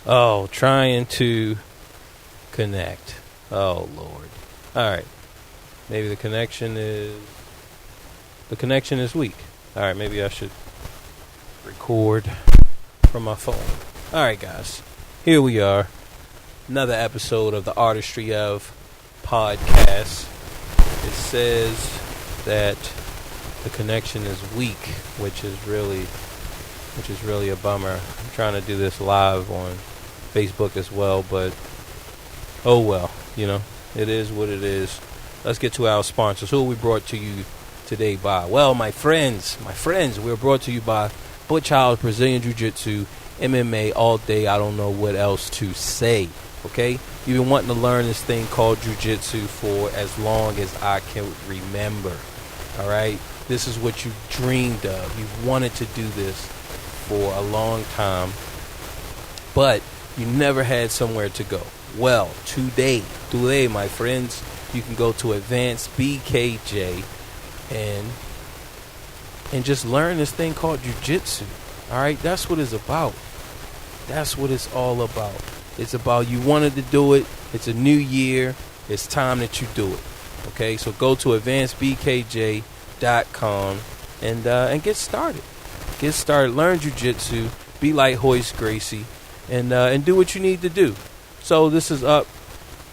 Oh, trying to connect. Oh, Lord. All right. Maybe the connection is weak. All right, maybe I should record from my phone. All right, guys. Here we are. Another episode of the Artistry of podcast. It says that the connection is weak, which is really a bummer. I'm trying to do this live on Facebook as well, but oh well, it is what it is. Let's get to our sponsors. Who are we brought to you today by? Well, my friends, we're brought to you by Butch Howard, Brazilian Jiu-Jitsu, MMA all day. I don't know what else to say, okay? You've been wanting to learn this thing called Jiu-Jitsu for as long as I can remember, all right? This is what you dreamed of. You've wanted to do this for a long time, but you never had somewhere to go. Well, today, my friends, you can go to Advanced BKJ and just learn this thing called Jiu-Jitsu. All right, that's what it's about. That's what it's all about. It's about you wanted to do it. It's a new year. It's time that you do it. Okay, so go to advancedbkj.com and get started. Get started. Learn Jiu-Jitsu. Be like Hoist Gracie, and do what you need to do. So this is up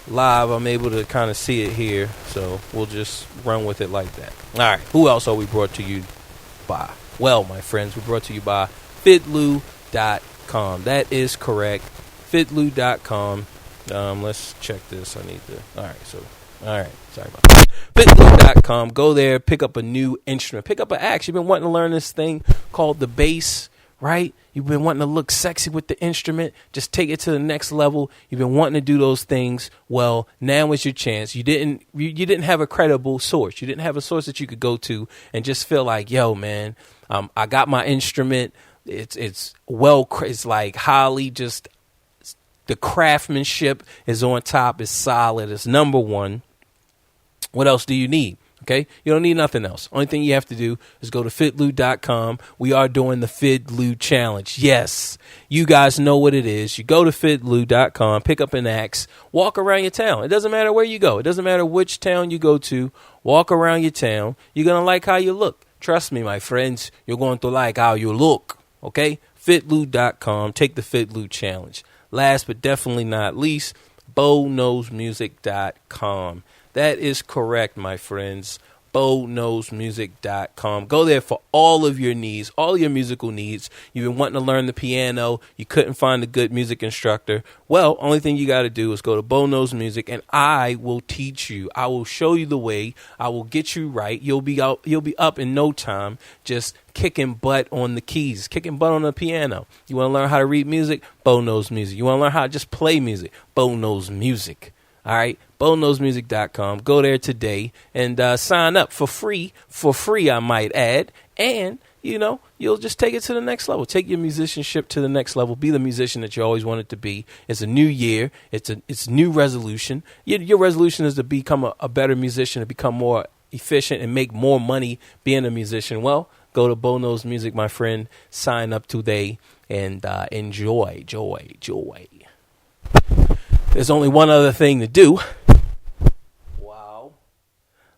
live. I'm able to kind of see it here, so we'll just run with it like that. All right. Who else are we brought to you by? Well, my friends, we're brought to you by fitlu.com. That is correct. fitlu.com. Let's check this. Sorry about that. fitlu.com. Go there, pick up a new instrument, pick up an axe. You've been wanting to learn this thing called the bass, right? You've been wanting to look sexy with the instrument. Just take it to the next level. You've been wanting to do those things. Well, now is your chance. You didn't have a credible source. You didn't have a source that you could go to and just feel like, yo, man, I got my instrument. It's like highly just the craftsmanship is on top. It's solid. It's number one. What else do you need? Okay, you don't need nothing else. Only thing you have to do is go to fitlu.com. We are doing the Fitlu Challenge. Yes, you guys know what it is. You go to fitlu.com, pick up an axe, walk around your town. It doesn't matter where you go. It doesn't matter which town you go to. Walk around your town. You're going to like how you look. Trust me, my friends, you're going to like how you look. Okay, fitlu.com. Take the Fitlu Challenge. Last but definitely not least, bowknowsmusic.com. That is correct, my friends. BoNosMusic.com. Go there for all of your needs, all your musical needs. You've been wanting to learn the piano. You couldn't find a good music instructor. Well, only thing you got to do is go to Bo Knows Music, and I will teach you. I will show you the way. I will get you right. You'll be up in no time, just kicking butt on the keys, kicking butt on the piano. You want to learn how to read music? Bo Knows Music. You want to learn how to just play music? Bo Knows Music. All right, BoNosMusic.com. Go there today and sign up for free, I might add. And, you'll just take it to the next level. Take your musicianship to the next level. Be the musician that you always wanted to be. It's a new year. It's new resolution. Your resolution is to become a better musician, to become more efficient and make more money being a musician. Well, go to Bo Knows Music, my friend. Sign up today and enjoy, joy. There's only one other thing to do. Wow.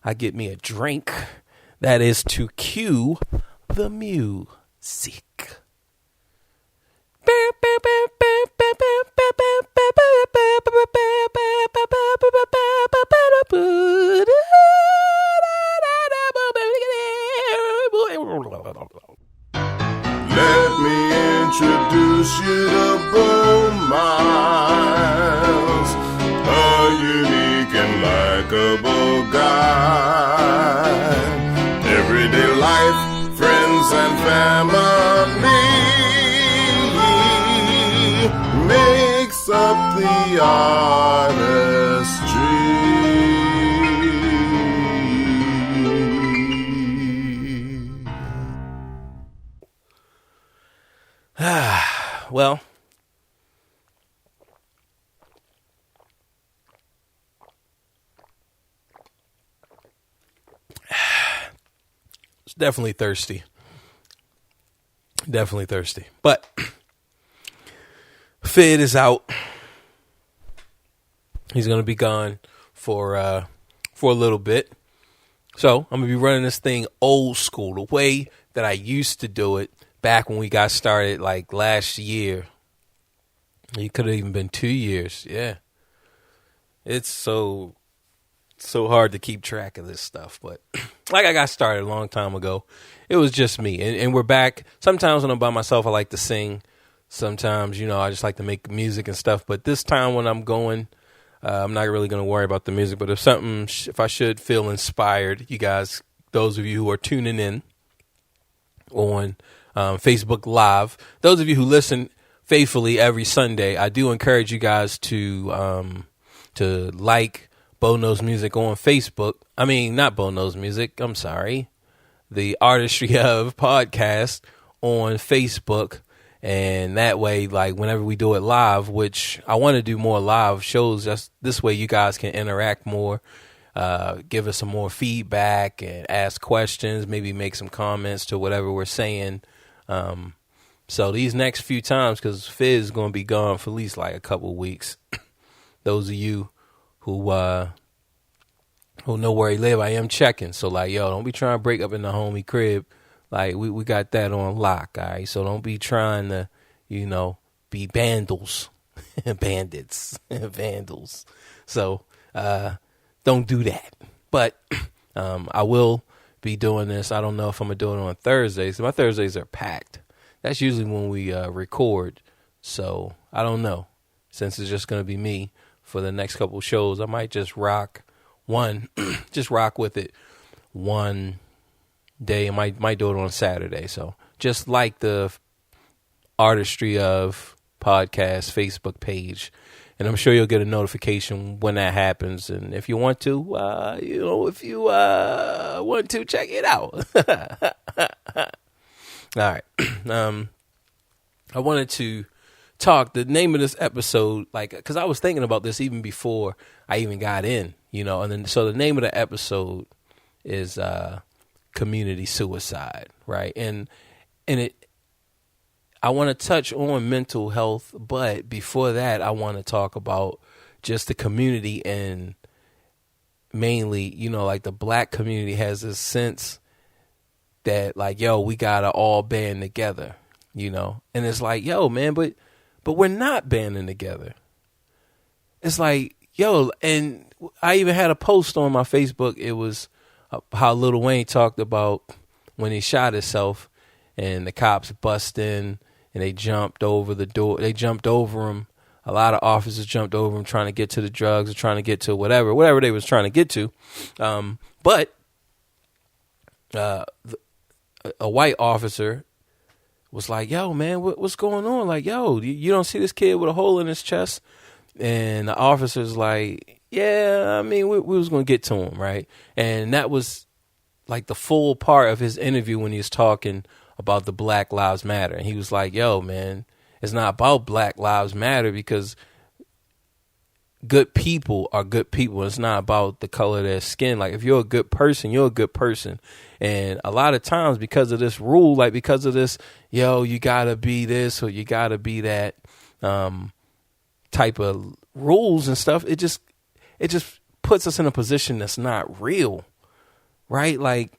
I get me a drink. That is to cue the music. Let me introduce you to Bo Miles, a unique and likable guy. Everyday life, friends and family makes up the artistry. Well, it's definitely thirsty. But Fid is out. He's going to be gone for a little bit. So I'm going to be running this thing old school, the way that I used to do it back when we got started, like last year. It could have even been 2 years. Yeah. It's so hard to keep track of this stuff. But like I got started a long time ago. It was just me. And we're back. Sometimes when I'm by myself, I like to sing. Sometimes, I just like to make music and stuff. But this time when I'm going, I'm not really going to worry about the music. But if I should feel inspired, you guys, those of you who are tuning in on Facebook Live, those of you who listen faithfully every Sunday, I do encourage you guys to like Bo Knows Music on Facebook. I mean, not Bo Knows Music. I'm sorry. The Artistry of Podcast on Facebook. And that way, like whenever we do it live, which I want to do more live shows, just this way you guys can interact more, give us some more feedback and ask questions, maybe make some comments to whatever we're saying. So these next few times, because Fizz is going to be gone for at least like a couple of weeks. Those of you who know where he live, I am checking. So like, don't be trying to break up in the homie crib. Like we got that on lock, all right? So don't be trying to, be vandals, bandits, vandals. So don't do that. But I will be doing this. I don't know if I'm going to do it on Thursdays. My Thursdays are packed. That's usually when we record. So I don't know. Since it's just going to be me for the next couple shows, I might just rock with it one day. I might do it on Saturday. So just like the Artistry of Podcast Facebook page, and I'm sure you'll get a notification when that happens. And if you want to, check it out. All right. I wanted to talk the name of this episode, because I was thinking about this even before I even got in, and then so the name of the episode is community suicide, right? And I want to touch on mental health, but before that, I want to talk about just the community, and mainly, like the black community has this sense that we gotta all band together, and it's like, man, but we're not banding together. It's like, and I even had a post on my Facebook. It was how Lil Wayne talked about when he shot himself and the cops bust in and they jumped over the door. They jumped over him. A lot of officers jumped over him trying to get to the drugs or trying to get to whatever they was trying to get to. But a white officer was like, yo, man, what's going on? Like, yo, you don't see this kid with a hole in his chest? And the officer's like, yeah, I mean, we was going to get to him, right? And that was like the full part of his interview when he was talking about the Black Lives Matter. And he was like, yo, man, it's not about Black Lives Matter because good people are good people. It's not about the color of their skin. Like, if you're a good person, you're a good person. And a lot of times because of this rule, like because of this, yo, you got to be this or you got to be that type of rules and stuff, it just puts us in a position that's not real, right? Like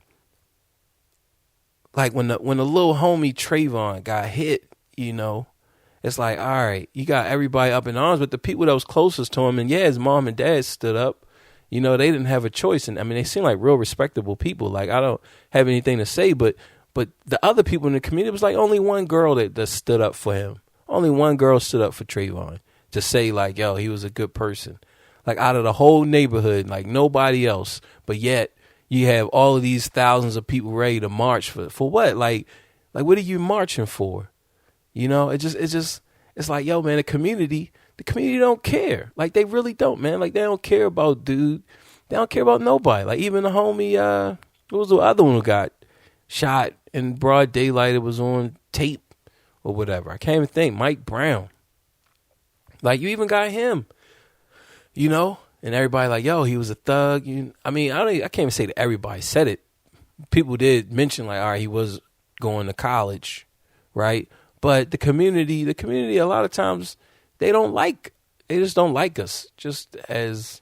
when the little homie Trayvon got hit, you know, it's like, all right, you got everybody up in arms, but the people that was closest to him, and yeah, his mom and dad stood up, you know, they didn't have a choice. And I mean, they seem like real respectable people. Like, I don't have anything to say, but the other people in the community, it was like only one girl that stood up for him. Only one girl stood up for Trayvon to say like, yo, he was a good person. Like out of the whole neighborhood, like nobody else. But yet you have all of these thousands of people ready to march for what? Like what are you marching for? You know, it's like, yo, man, the community don't care. Like they really don't, man. Like they don't care about dude. They don't care about nobody. Like even the homie, what was the other one who got shot in broad daylight? It was on tape or whatever. I can't even think. Mike Brown. Like you even got him, you know, and everybody like, yo, he was a thug. I mean, I can't even say that everybody said it. People did mention like, all right, he was going to college, right? But the community, a lot of times they just don't like us. Just as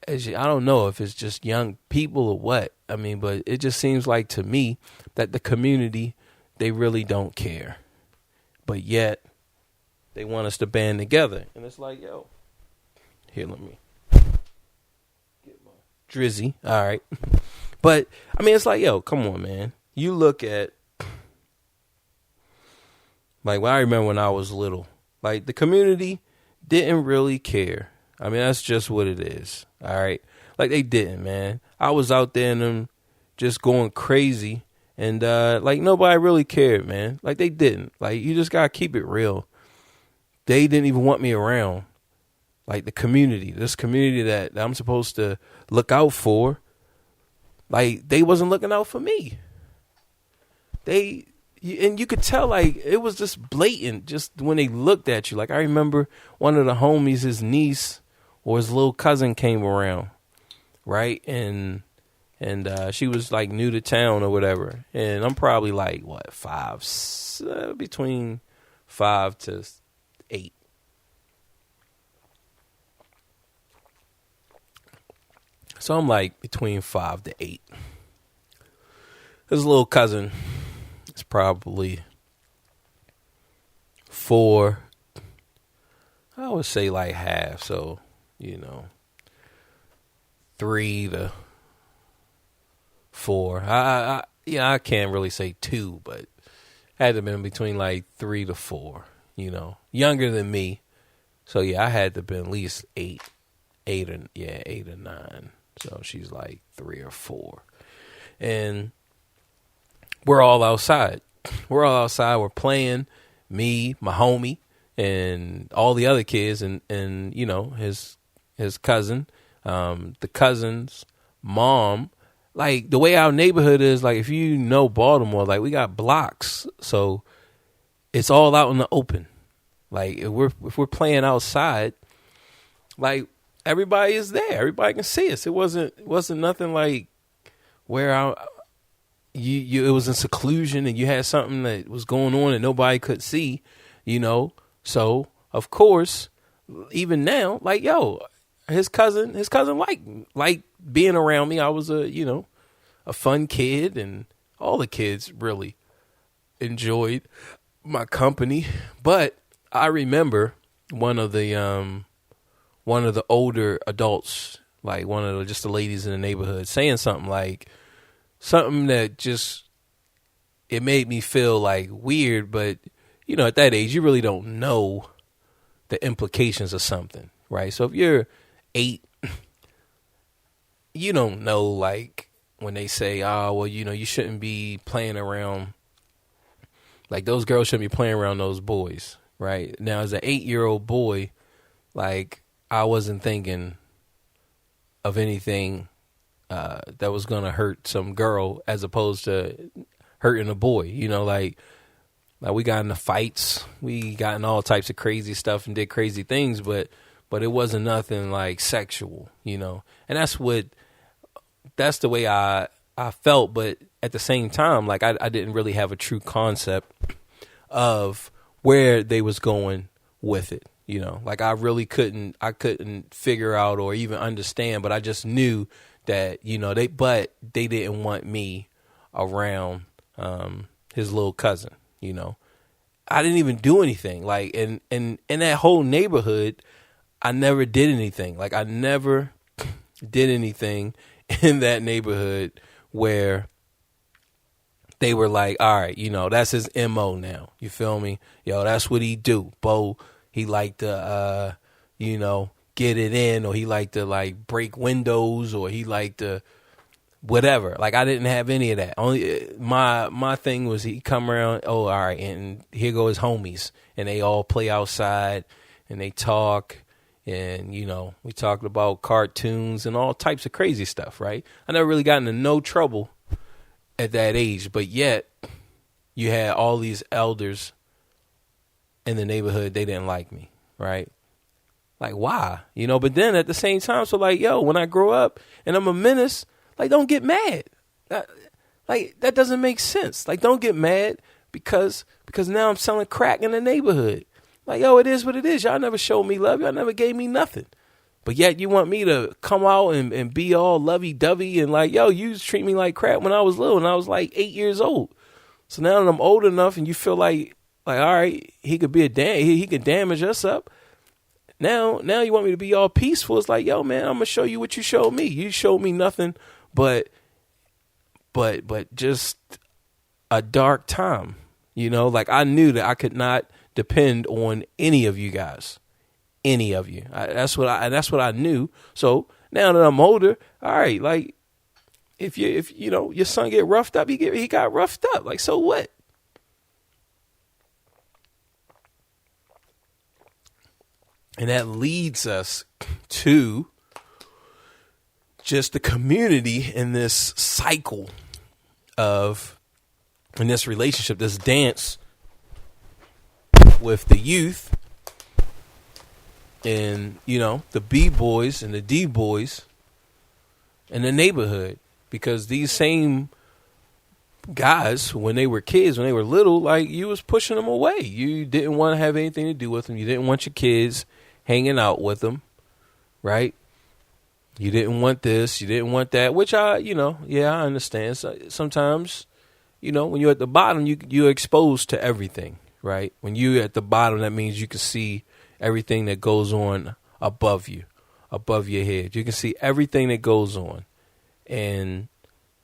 I don't know if it's just young people or what. I mean, but it just seems like to me that the community, they really don't care. But yet they want us to band together. And it's like, yo, here, let me get my drizzy. All right. But I mean, it's like, yo, come on, man. You look at, like, well, I remember when I was little, like the community didn't really care. I mean, that's just what it is. All right. Like they didn't, man. I was out there and them just going crazy. And like nobody really cared, man. Like they didn't. Like you just gotta keep it real. They didn't even want me around. Like the community, this community that I'm supposed to look out for. Like they wasn't looking out for me. And you could tell, like, it was just blatant just when they looked at you. Like, I remember one of the homies, his niece or his little cousin came around, right? And she was, like, new to town or whatever. And I'm probably, like, what, between 5 to 8. So I'm, like, between 5 to 8. His little cousin, it's probably 4. I would say like half. So, 3 to 4. I can't really say 2, but had to have been between like 3 to 4, younger than me. So yeah, I had to have been at least 8 or 9. So she's like 3 or 4. And we're all outside. We're playing, me, my homie, and all the other kids, and his cousin, the cousin's mom. Like the way our neighborhood is, like if you know Baltimore, like we got blocks, so it's all out in the open. Like if we're playing outside, like everybody is there. Everybody can see us. It wasn't nothing like where it was in seclusion and you had something that was going on and nobody could see, So of course, even now, like, yo, his cousin like being around me. I was a fun kid, and all the kids really enjoyed my company. But I remember one of the older adults like one of just the ladies in the neighborhood saying something that just, it made me feel like weird, but at that age, you really don't know the implications of something, right? So if you're 8, you don't know, like when they say, oh, well, you shouldn't be playing around, like those girls shouldn't be playing around those boys, right? Now, as an 8-year-old boy, like I wasn't thinking of anything that was going to hurt some girl as opposed to hurting a boy, like we got into fights, we got in all types of crazy stuff and did crazy things, but it wasn't nothing like sexual, and that's the way I felt. But at the same time, like I didn't really have a true concept of where they was going with it, like I couldn't figure out or even understand, but I just knew that, they didn't want me around his little cousin, I didn't even do anything. Like in that whole neighborhood, I never did anything. Like I never did anything in that neighborhood where they were like, all right, that's his MO now. You feel me? Yo, that's what he do. Bo, he like to, get it in, or he like to like break windows, or he like to whatever. Like I didn't have any of that. Only my thing was he come around, oh, all right, and here go his homies, and they all play outside and they talk, and we talked about cartoons and all types of crazy stuff, right? I never really got into no trouble at that age, but yet you had all these elders in the neighborhood, they didn't like me, right? Like why? But then at the same time, so like, yo, when I grow up and I'm a menace, like, don't get mad. That doesn't make sense. Like, don't get mad because now I'm selling crack in the neighborhood. Like, yo, it is what it is. Y'all never showed me love. Y'all never gave me nothing. But yet you want me to come out and be all lovey-dovey and like, yo, you treat me like crap when I was little and I was like 8 years old. So now that I'm old enough and you feel like all right, he could be he could damage us up. Now you want me to be all peaceful. It's like, yo, man, I'm going to show you what you showed me. You showed me nothing but just a dark time, like I knew that I could not depend on any of you guys, any of you. That's what I knew. So now that I'm older, all right, like if your son get roughed up, he got roughed up. Like, so what? And that leads us to just the community in this cycle in this relationship, this dance with the youth and, the B-boys and the D-boys in the neighborhood. Because these same guys, when they were kids, when they were little, like you was pushing them away. You didn't want to have anything to do with them. You didn't want your kids hanging out with them, right? You didn't want this, you didn't want that, which I understand. So sometimes, when you're at the bottom, you're exposed to everything, right? When you're at the bottom, that means you can see everything that goes on above you, above your head. You can see everything that goes on. And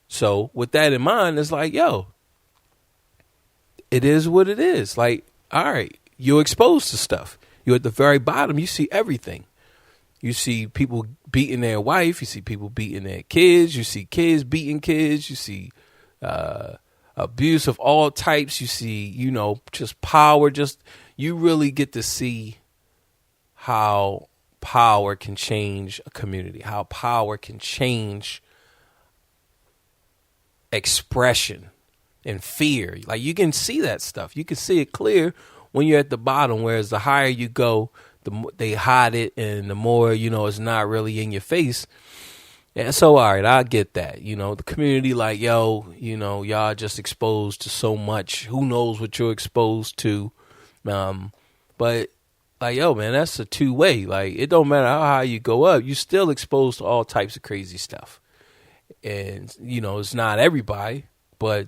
so with that in mind, it's like, yo, it is what it is. Like, all right, you're exposed to stuff. You're at the very bottom, you see everything. You see people beating their wife. You see people beating their kids. You see kids beating kids. You see abuse of all types. You see, just power. You really get to see how power can change a community, how power can change expression and fear. Like, you can see that stuff. You can see it clear when you're at the bottom, whereas the higher you go, they hide it, and the more, it's not really in your face. And so, all right, I get that. The community, like, yo, y'all just exposed to so much. Who knows what you're exposed to? But, like, yo, man, that's a two-way. Like, it don't matter how high you go up, you're still exposed to all types of crazy stuff. And, it's not everybody, but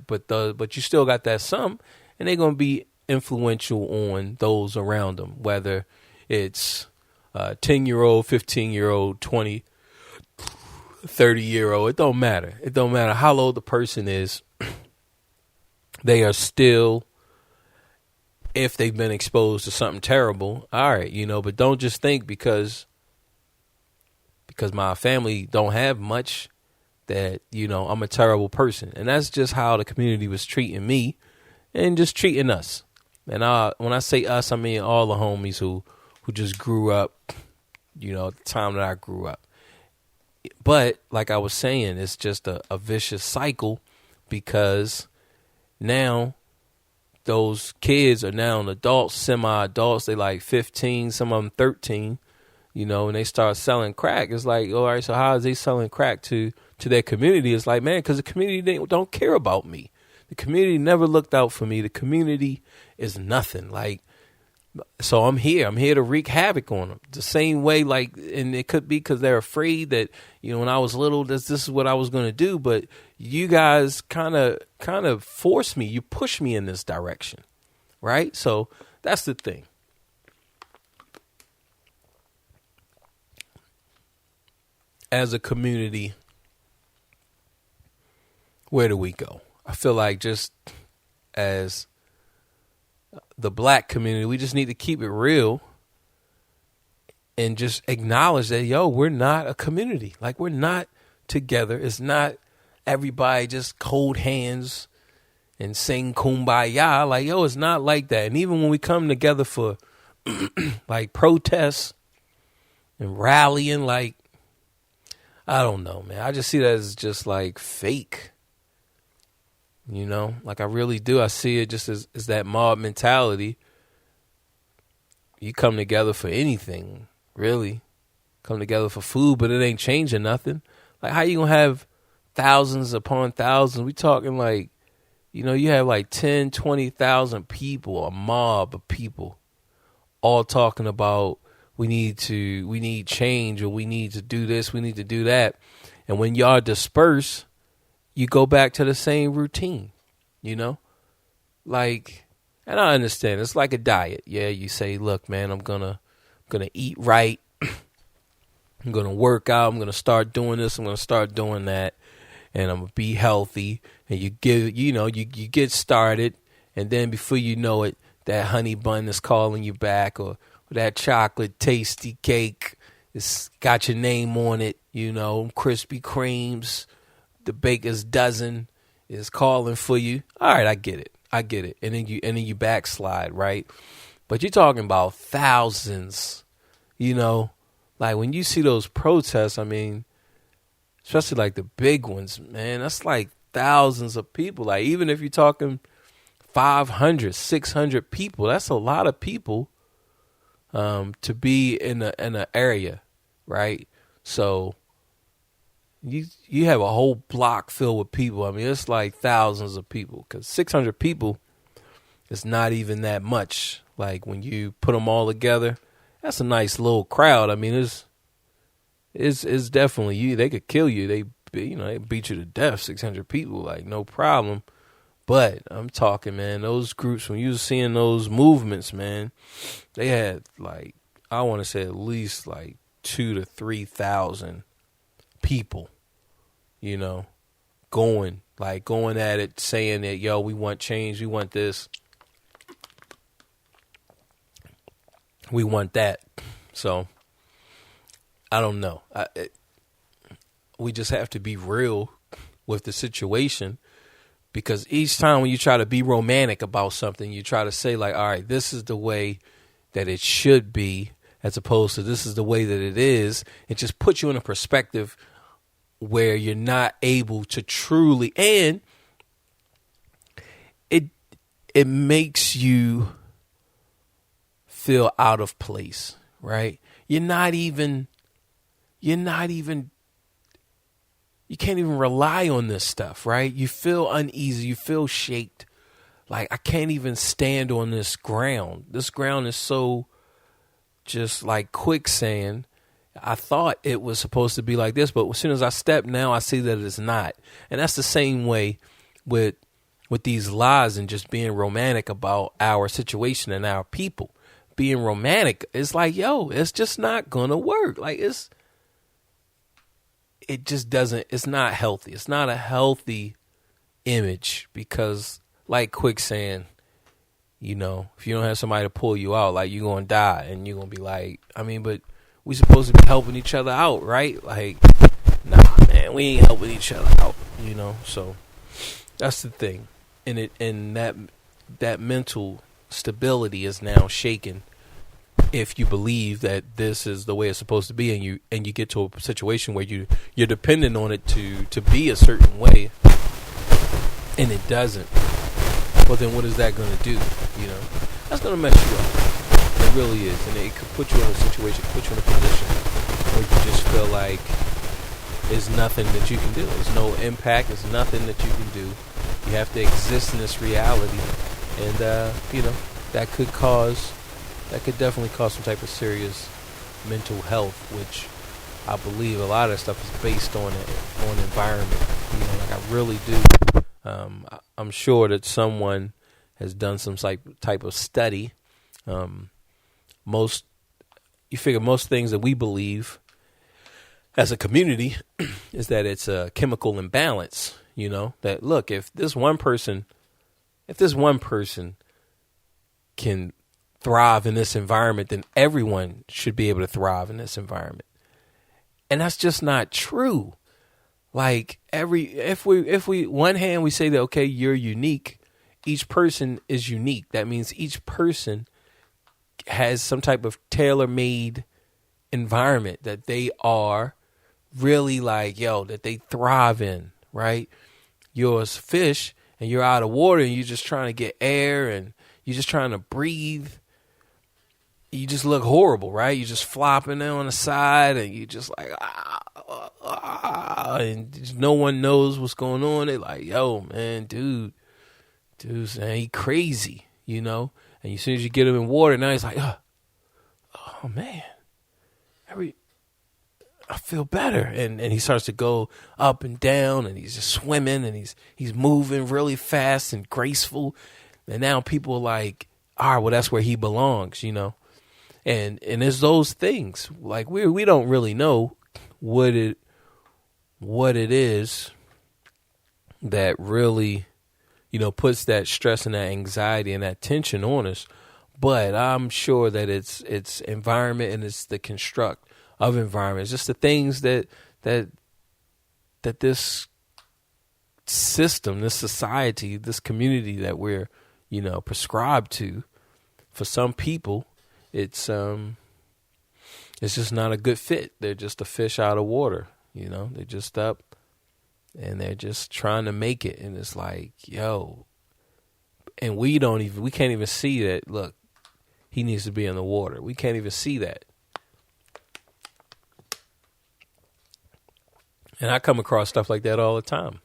you still got that some, and they're going to be influential on those around them, whether it's 10-year-old, 15-year-old, 20, 30-year-old. It don't matter. It don't matter how old the person is. They are still, if they've been exposed to something terrible, all right, but don't just think because my family don't have much that, I'm a terrible person. And that's just how the community was treating me and just treating us. And when I say us, I mean all the homies who just grew up, at the time that I grew up. But like I was saying, it's just a vicious cycle because now those kids are now adults, semi-adults. They like 15, some of them 13, and they start selling crack. It's like, all right, so how is they selling crack to their community? It's like, man, because the community don't care about me. The community never looked out for me. The community is nothing. Like, so I'm here. I'm here to wreak havoc on them. The same way, and it could be because they're afraid that, when I was little, this is what I was going to do. But you guys kind of force me. You push me in this direction, right? So that's the thing. As a community, where do we go? I feel like just as the black community, we just need to keep it real and just acknowledge that, we're not a community. Like, we're not together. It's not everybody just hold hands and sing kumbaya. Like, it's not like that. And even when we come together for like protests and rallying, like, I don't know, man. I just see that as just like fake. Like I really do. I see it just as that mob mentality. You come together for anything, really. Come together for food, but it ain't changing nothing. Like, how you gonna have thousands upon thousands? We talking like, you have like 10, 20,000 people, a mob of people, all talking about we need change, or we need to do this, we need to do that. And when y'all disperse, you go back to the same routine, like, and I understand it's like a diet. Yeah. You say, look, man, I'm going to eat right. I'm going to work out. I'm going to start doing this. I'm going to start doing that. And I'm going to be healthy. And you get started. And then before you know it, that honey bun is calling you back, or that chocolate tasty cake. It's got your name on it, Krispy Kremes. The baker's dozen is calling for you. All right, I get it. And then you backslide, right? But you're talking about thousands, like when you see those protests, I mean, especially like the big ones, man, that's like thousands of people. Like, even if you're talking 500, 600 people, that's a lot of people to be in an area, right? So you have a whole block filled with people. I mean, it's like thousands of people, because 600 people is not even that much. Like, when you put them all together, that's a nice little crowd. I mean, it's definitely you. They could kill you. They beat you to death. 600 people, like, no problem. But I'm talking, man, those groups, when you was seeing those movements, man, they had like, I want to say at least like 2,000 to 3,000 people, going at it, saying that, we want change, we want this, we want that. So I don't know. We just have to be real with the situation, because each time when you try to be romantic about something, you try to say like, all right, this is the way that it should be, as opposed to this is the way that it is. It just puts you in a perspective where you're not able to truly, and it makes you feel out of place, right? You can't even rely on this stuff, right? You feel uneasy, you feel shaked. Like, I can't even stand on this ground. This ground is so just like quicksand. I thought it was supposed to be like this, but as soon as I step now, I see that it's not. And that's the same way with these lies and just being romantic about our situation and our people. Being romantic is like, it's just not gonna work. Like, it just doesn't, it's not healthy. It's not a healthy image because like quicksand, you know, if you don't have somebody to pull you out, like you're going to die and you're going to be like, I mean, but we supposed to be helping each other out, right? Like, nah, man, we ain't helping each other out, you know? So that's the thing. And that mental stability is now shaken if you believe that this is the way it's supposed to be, and you get to a situation where you're dependent on it to be a certain way, and it doesn't. Well, then what is that going to do? You know, that's going to mess you up. It really is, and it could put you in a situation, put you in a position where you just feel like there's nothing that you can do. There's no impact. There's nothing that you can do. You have to exist in this reality, and you know, that could definitely cause some type of serious mental health, which I believe a lot of stuff is based on environment. You know, like I really do. I'm sure that someone has done some type of study. You figure most things that we believe as a community is that it's a chemical imbalance. You know, that look, if this one person can thrive in this environment, then everyone should be able to thrive in this environment. And that's just not true. Like if we one hand we say that, okay, you're unique, each person is unique. That means each person has some type of tailor-made environment that they are really like, that they thrive in, right? You're a fish and you're out of water and you're just trying to get air and you're just trying to breathe. You just look horrible, right? You're just flopping there on the side and you just like, and just no one knows what's going on. They're like, yo, man, dude's man, he crazy, you know? And as soon as you get him in water, now he's like, oh man, I feel better. And he starts to go up and down and he's just swimming and he's moving really fast and graceful. And now people are like, all right, well, that's where he belongs, you know? And it's those things like we don't really know what it is that really, you know, puts that stress and that anxiety and that tension on us. But I'm sure that it's environment and it's the construct of environment. It's just the things that this system, this society, this community that we're, you know, prescribed to, for some people, it's just not a good fit. They're just a fish out of water, you know. They're just up and they're just trying to make it, and it's like, yo, and we can't even see that. Look, he needs to be in the water. We can't even see that. And I come across stuff like that all the time,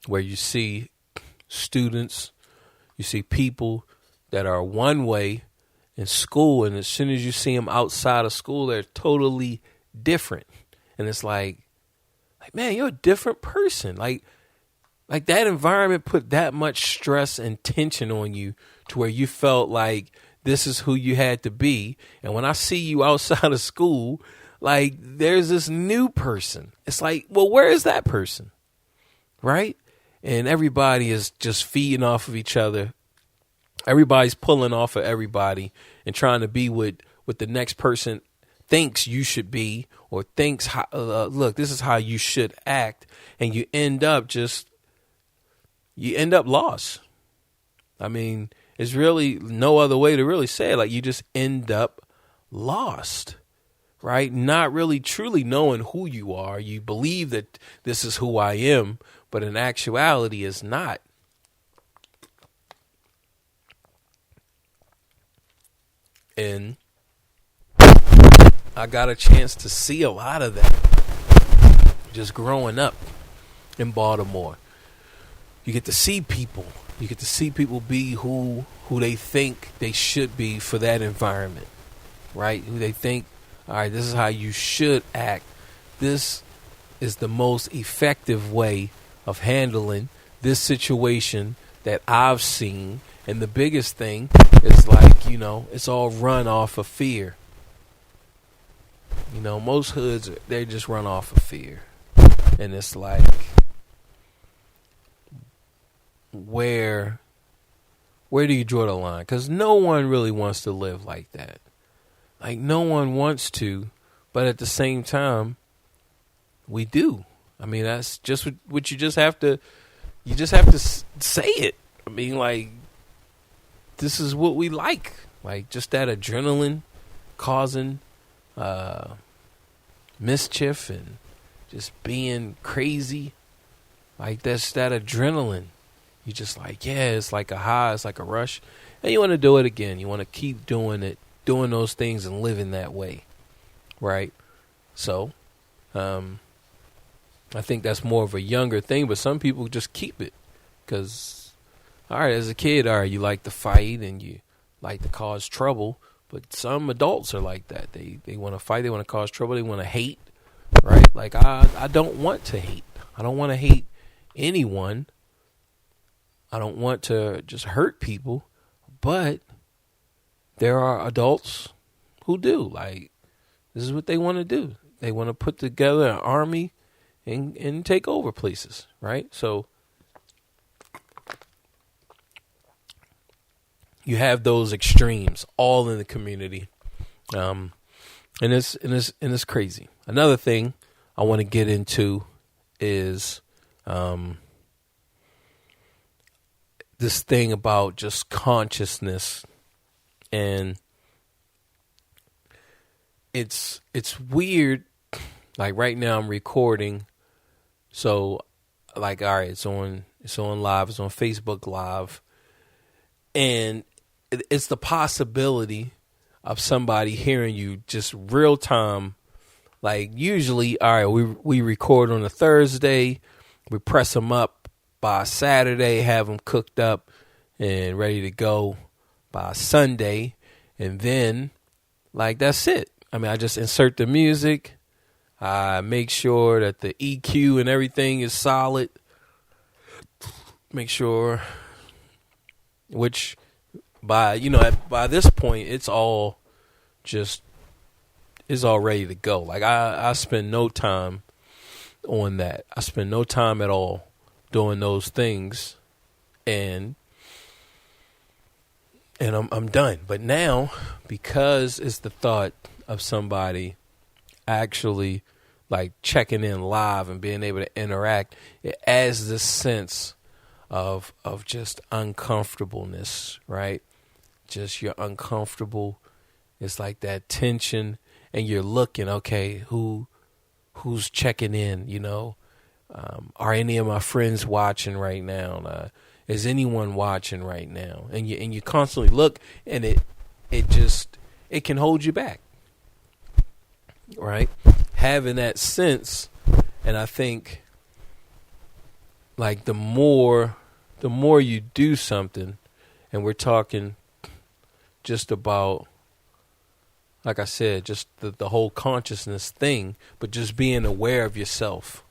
where you see students, you see people that are one way in school, and as soon as you see them outside of school, they're totally different. And it's like, man, you're a different person. Like that environment put that much stress and tension on you to where you felt like this is who you had to be. And when I see you outside of school, like there's this new person. It's like, well, where is that person? Right? And everybody is just feeding off of each other. Everybody's pulling off of everybody and trying to be what the next person thinks you should be, or thinks, look, this is how you should act. And you end up lost. I mean, it's really no other way to really say it. Like you just end up lost, right? Not really truly knowing who you are. You believe that this is who I am, but in actuality it's not. And I got a chance to see a lot of that just growing up in Baltimore. You get to see people. You get to see people be who they think they should be for that environment, right? Who they think, all right, this is how you should act. This is the most effective way of handling this situation that I've seen. And the biggest thing is like, you know, it's all run off of fear. You know, most hoods, they just run off of fear. And it's like, where do you draw the line? Because no one really wants to live like that. Like, no one wants to, but at the same time, we do. I mean, that's just what you just have to say it. I mean, like, this is what we like. Like, just that adrenaline causing mischief and just being crazy. Like, that's that adrenaline. You just like, yeah, it's like a high, it's like a rush. And you want to do it again. You want to keep doing it, doing those things and living that way. Right? So, I think that's more of a younger thing, but some people just keep it. Because, all right, as a kid, all right, you like to fight and you like to cause trouble. But some adults are like that. They want to fight, they want to cause trouble, they want to hate. Right? Like, I don't want to hate. I don't want to hate anyone. I don't want to just hurt people, but there are adults who do. Like, this is what they want to do. They want to put together an army and take over places, right? So you have those extremes all in the community, and it's crazy. Another thing I want to get into is this thing about just consciousness, and it's weird. Like, right now I'm recording, so like, all right, it's on live, it's on Facebook Live, and it's the possibility of somebody hearing you just real time. Like, usually, all right, we record on a Thursday, we press them up by Saturday, have them cooked up and ready to go by Sunday. And then, like, that's it. I mean, I just insert the music. I make sure that the EQ and everything is solid. Make sure, which by this point, it's all ready to go. Like, I spend no time on that. I spend no time at all doing those things, and I'm done. But now, because it's the thought of somebody actually like checking in live and being able to interact, it adds this sense of just uncomfortableness, right? Just, you're uncomfortable. It's like that tension, and you're looking, okay, who's checking in, you know? Are any of my friends watching right now? Is anyone watching right now? And you constantly look, and it can hold you back, right? Having that sense, and I think, like, the more you do something, and we're talking just about, like I said, just the whole consciousness thing, but just being aware of yourself.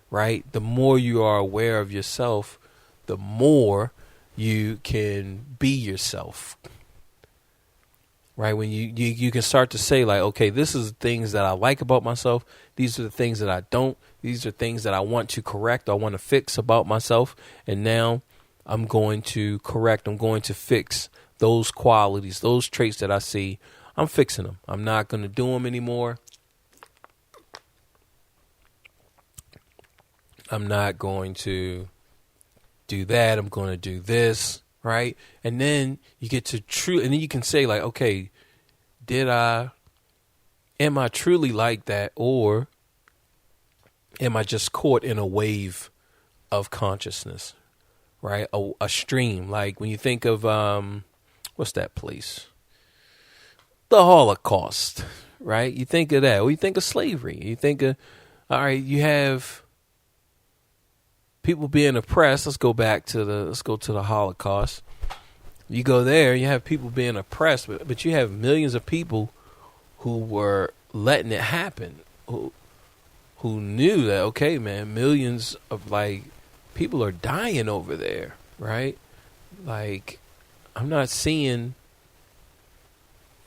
Right? The more you are aware of yourself, the more you can be yourself. Right? When you can start to say, like, okay, this is the things that I like about myself. These are the things that I don't. These are things that I want to correct. I want to fix about myself. And now I'm going to correct. I'm going to fix those qualities, those traits that I see. I'm fixing them. I'm not going to do them anymore. I'm not going to do that. I'm going to do this, right? And then you get to and then you can say, like, okay, am I truly like that, or am I just caught in a wave of consciousness, right? A stream. Like, when you think of, what's that place? The Holocaust, right? You think of that, or you think of slavery. You think of, all right, you have people being oppressed. Let's go to the Holocaust. You go there, you have people being oppressed, but you have millions of people who were letting it happen, who knew that, okay, man, millions of, like, people are dying over there, right? Like, I'm not seeing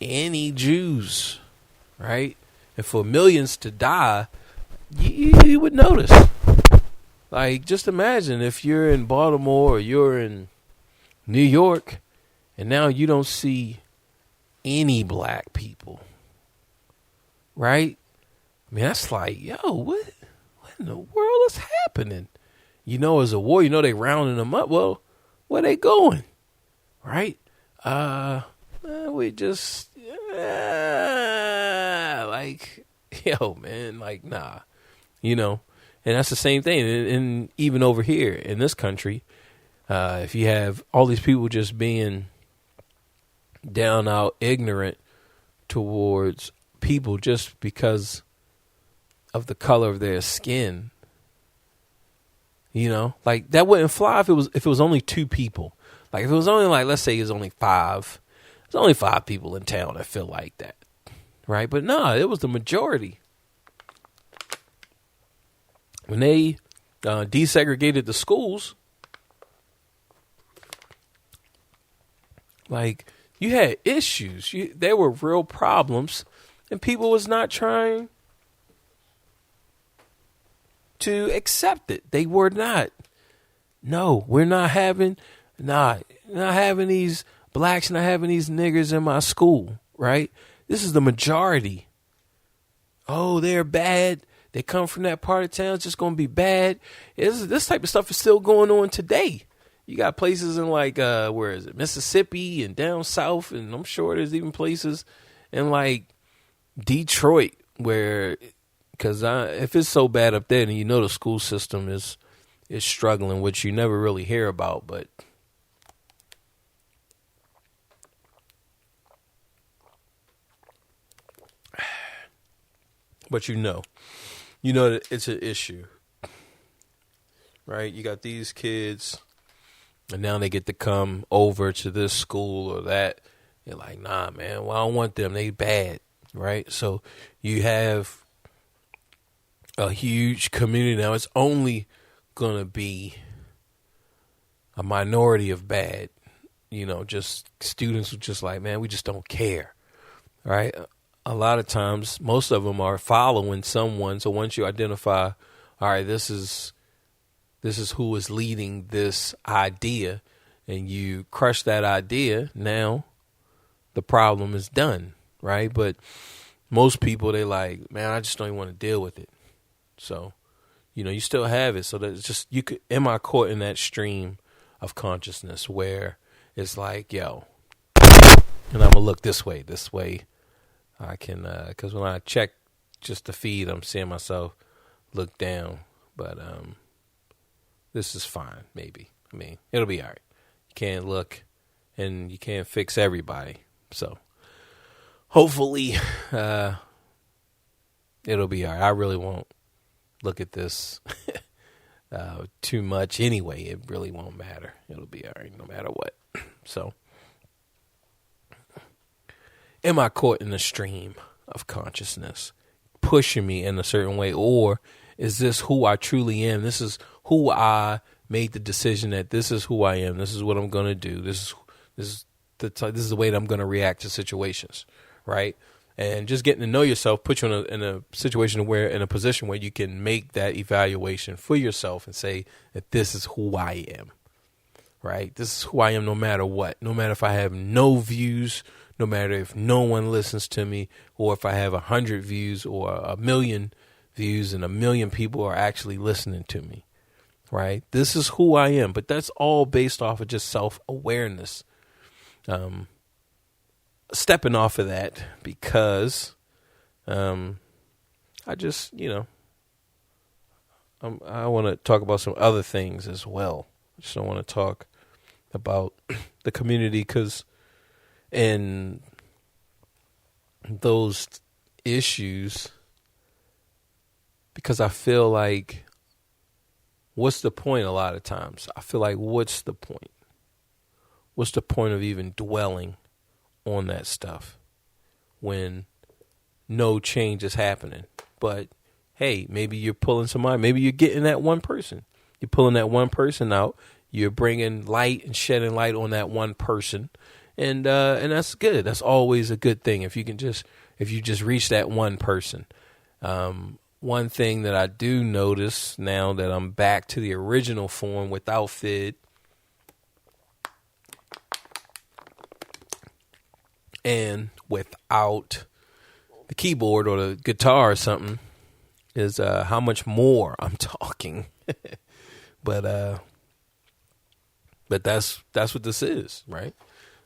any Jews, right? and for millions to die, you would notice. Like, just imagine if you're in Baltimore or you're in New York, and now you don't see any black people, right? I mean, that's like, yo, what in the world is happening? You know, it's a war. You know, they rounding them up. Well, where they going, right? We just, like, yo, man, like, nah, you know. And that's the same thing. And even over here in this country, if you have all these people just being down out ignorant towards people just because of the color of their skin, you know, like that wouldn't fly if it was only two people. Like if it was only like, let's say it's only five. There's only 5 people in town that feel like that, right? But no, it was the majority. When they desegregated the schools, like you had issues. There were real problems, and people was not trying to accept it. They were not. No, we're not having, not having these blacks, not having these niggers in my school, right? This is the majority. Oh, they're bad. They come from that part of town. It's just going to be bad. This type of stuff is still going on today. You got places in like, where is it? Mississippi and down south. And I'm sure there's even places in like Detroit where, because if it's so bad up there, then you know the school system is struggling, which you never really hear about. But you know that it's an issue, right? You got these kids, and now they get to come over to this school or that. You're like, nah, man, well, I don't want them. They bad, right? So you have a huge community. Now it's only going to be a minority of bad, you know, just students who just like, man, we just don't care, right? A lot of times, most of them are following someone. So once you identify, all right, this is who is leading this idea, and you crush that idea, now the problem is done, right? But most people, they like, man, I just don't even want to deal with it. So, you know, you still have it. So that it's just, am I caught in that stream of consciousness where it's like, yo, and I'm going to look this way. I can, because when I check just the feed, I'm seeing myself look down. But this is fine, maybe. I mean, it'll be all right. You can't look, and you can't fix everybody. So hopefully it'll be all right. I really won't look at this too much anyway. It really won't matter. It'll be all right no matter what. So, am I caught in the stream of consciousness pushing me in a certain way? Or is this who I truly am? This is who I made the decision that this is who I am. This is what I'm going to do. This is the way that I'm going to react to situations, right? And just getting to know yourself puts you in a situation where, in a position where you can make that evaluation for yourself and say that this is who I am, right? This is who I am no matter what. No matter if I have no views, no matter if no one listens to me, or if I have 100 views or 1,000,000 views and 1,000,000 people are actually listening to me, right? This is who I am. But that's all based off of just self-awareness. Stepping off of that because I just, I want to talk about some other things as well. I just don't want to talk about the community because in those issues, because I feel like, what's the point a lot of times? I feel like, what's the point? What's the point of even dwelling on that stuff when no change is happening? But hey, maybe you're pulling somebody, maybe you're getting that one person. You're pulling that one person out. You're bringing light and shedding light on that one person. And that's good. That's always a good thing. If if you just reach that one person. One thing that I do notice now that I'm back to the original form without Fid and without the keyboard or the guitar or something is how much more I'm talking. But that's what this is, right?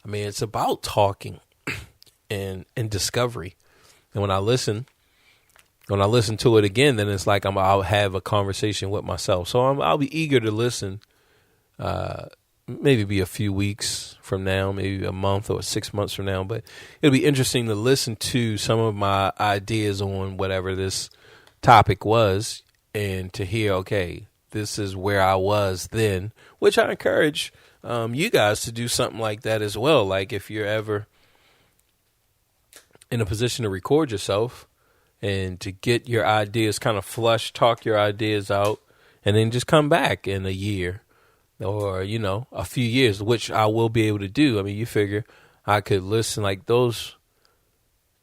I mean, it's about talking and discovery. And when I listen to it again, then it's like I'll have a conversation with myself. So I'll be eager to listen. Maybe be a few weeks from now, maybe a month or 6 months from now. But it'll be interesting to listen to some of my ideas on whatever this topic was, and to hear, okay, this is where I was then, which I encourage you guys to do something like that as well. Like if you're ever in a position to record yourself and to get your ideas kind of flush, talk your ideas out, and then just come back in a year or, a few years, which I will be able to do. I mean, you figure I could listen like those,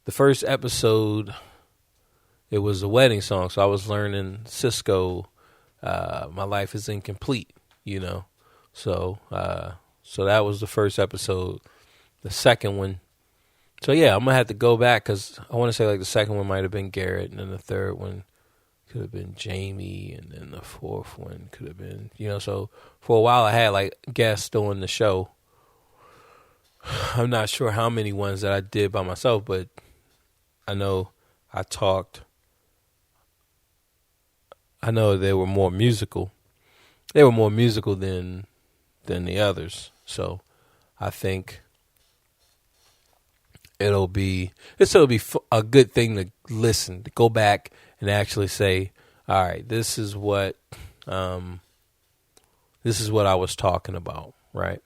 the first episode, it was a wedding song. So I was learning Cisco, My Life is Incomplete, So that was the first episode. The second one, so yeah, I'm going to have to go back because I want to say like the second one might have been Garrett, and then the third one could have been Jamie, and then the fourth one could have been, so for a while I had like guests on the show. I'm not sure how many ones that I did by myself, but I know they were more musical. They were more musical than the others. So I think it'll be a good thing to listen, to go back and actually say, all right, this is what I was talking about, right?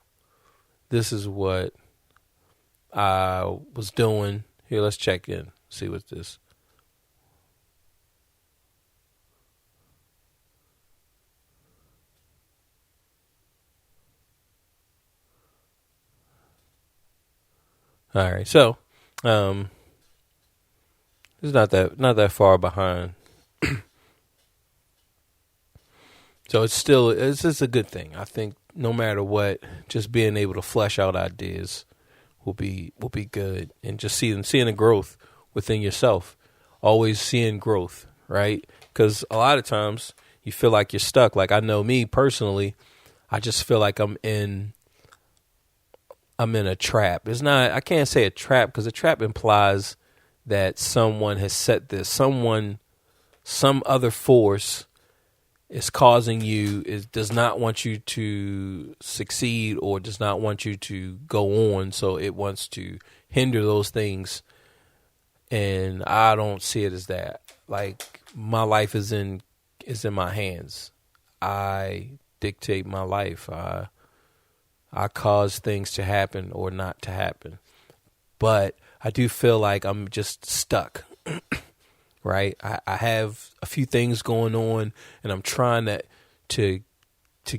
This is what I was doing. Here, let's check in, see what's this. All right, so it's not that far behind. So it's just a good thing. I think no matter what, just being able to flesh out ideas will be good, and just seeing the growth within yourself. Always seeing growth, right? Because a lot of times you feel like you're stuck. Like I know me personally, I just feel like I'm in a trap. It's not, I can't say a trap because a trap implies that someone has set this. Some other force is causing you, does not want you to succeed or does not want you to go on. So it wants to hinder those things. And I don't see it as that. Like my life is in my hands. I dictate my life. I cause things to happen or not to happen. But I do feel like I'm just stuck, right? I have a few things going on, and I'm trying to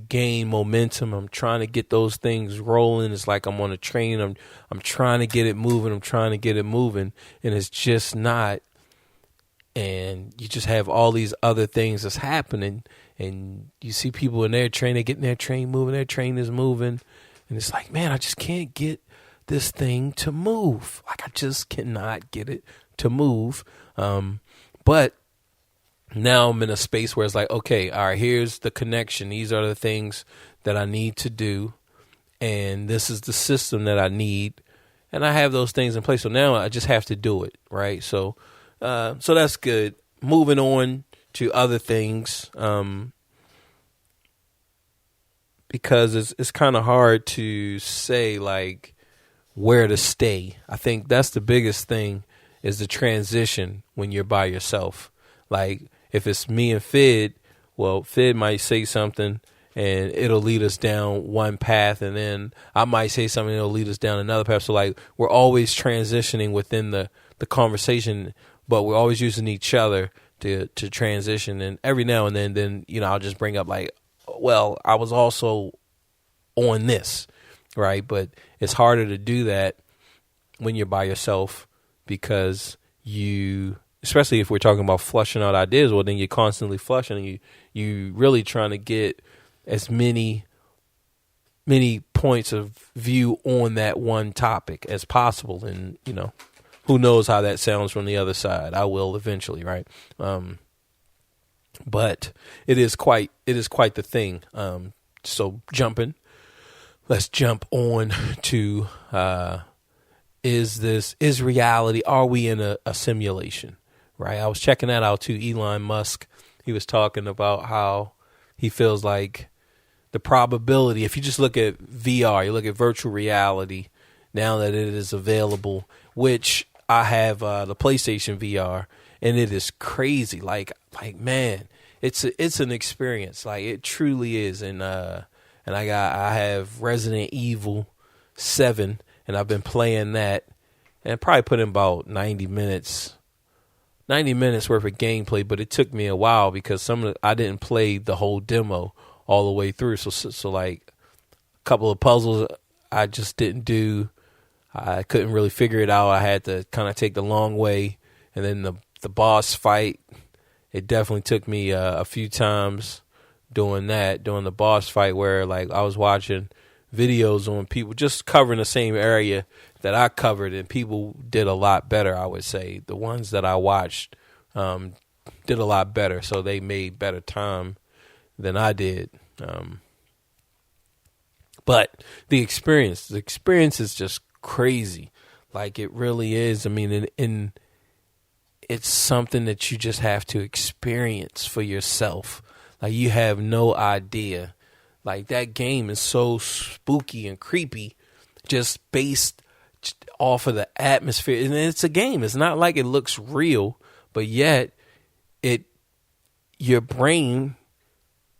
gain momentum. I'm trying to get those things rolling. It's like I'm on a train. I'm trying to get it moving. And it's just not. And you just have all these other things that's happening, and you see people in their train, they getting their train moving, their train is moving, and it's like, man, I just can't get this thing to move. Like I just cannot get it to move. But now I'm in a space where it's like, okay, all right, here's the connection. These are the things that I need to do, and this is the system that I need, and I have those things in place. So now I just have to do it, right? So that's good. Moving on to other things, because it's kind of hard to say like where to stay. I think that's the biggest thing, is the transition when you're by yourself. Like if it's me and Fid, well, Fid might say something and it'll lead us down one path, and then I might say something and it'll lead us down another path. So like we're always transitioning within the conversation, but we're always using each other to transition. And every now and then I'll just bring up like, well, I was also on this, right? But it's harder to do that when you're by yourself, because especially if we're talking about flushing out ideas, well, then you're constantly flushing, and you really trying to get as many points of view on that one topic as possible. And, who knows how that sounds from the other side. I will eventually, right? But it is quite the thing. So let's jump on to, is reality, are we in a simulation, right? I was checking that out too. Elon Musk, he was talking about how he feels like the probability, if you just look at VR, you look at virtual reality, now that it is available, which I have the PlayStation VR, and it is crazy. Like man, it's an experience. Like it truly is. And I have Resident Evil 7, and I've been playing that, and probably put in about 90 minutes worth of gameplay. But it took me a while because I didn't play the whole demo all the way through. So like a couple of puzzles I just didn't do. I couldn't really figure it out. I had to kind of take the long way. And then the boss fight, it definitely took me a few times doing the boss fight, where like I was watching videos on people just covering the same area that I covered, and people did a lot better. I would say the ones that I watched did a lot better. So they made better time than I did. But the experience is just crazy. Like it really is. I mean, it's something that you just have to experience for yourself. Like you have no idea. Like that game is so spooky and creepy, just based off of the atmosphere. And it's a game. It's not like it looks real, but yet your brain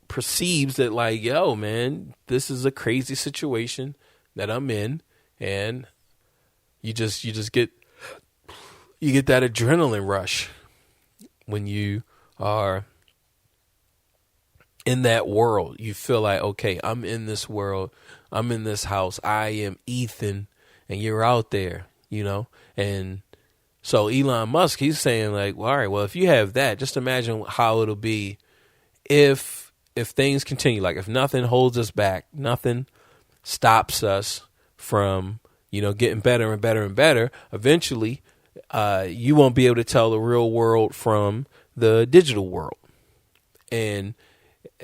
perceives that like, yo, man, this is a crazy situation that I'm in, and you get that adrenaline rush when you are in that world. You feel like, okay, I'm in this world, I'm in this house, I am Ethan, and you're out there, And so Elon Musk, he's saying like, well, all right, well, if you have that, just imagine how it'll be if things continue, like if nothing holds us back, nothing stops us from, getting better and better and better. Eventually, you won't be able to tell the real world from the digital world. And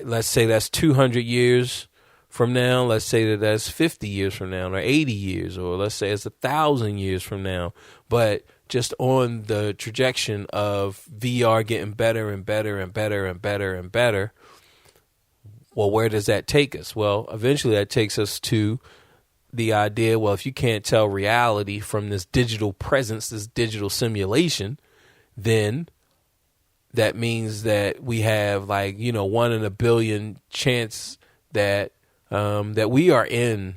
let's say that's 200 years from now. Let's say that's 50 years from now, or 80 years, or let's say it's 1,000 years from now. But just on the trajectory of VR getting better and better and better and better and better, well, where does that take us? Well, eventually that takes us to the idea, well, if you can't tell reality from this digital presence, this digital simulation, then that means that we have 1 in a billion chance that we are in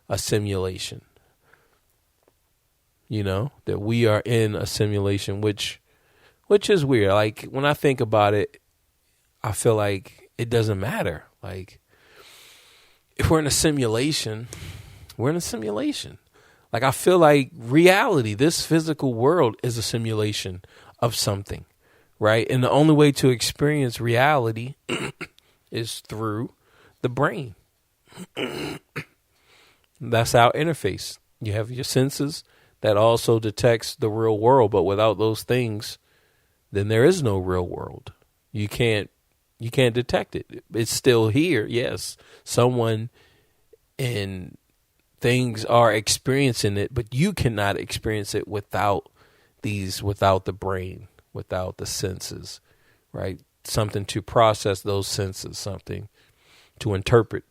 a simulation. That we are in a simulation, which is weird. Like when I think about it, I feel like it doesn't matter. Like if we're in a simulation, we're in a simulation. Like I feel like reality, this physical world, is a simulation of something, right? And the only way to experience reality is through the brain. That's our interface. You have your senses that also detects the real world, but without those things, then there is no real world. You can't detect it. It's still here. Yes, someone and things are experiencing it, but you cannot experience it without the brain, without the senses, right? Something to process those senses, something to interpret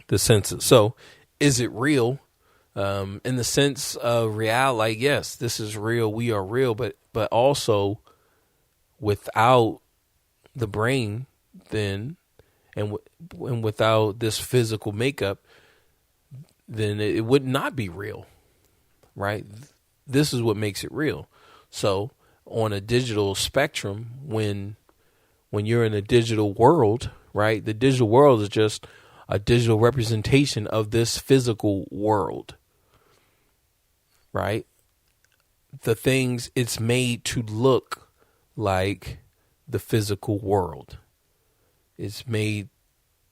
the senses. So is it real? In the sense of real, like, yes, this is real. We are real, but also without the brain, then, and without this physical makeup, then it would not be real, right? This is what makes it real. So on a digital spectrum, when you're in a digital world, right, the digital world is just a digital representation of this physical world, right? the things, it's made to look like the physical world. It's made,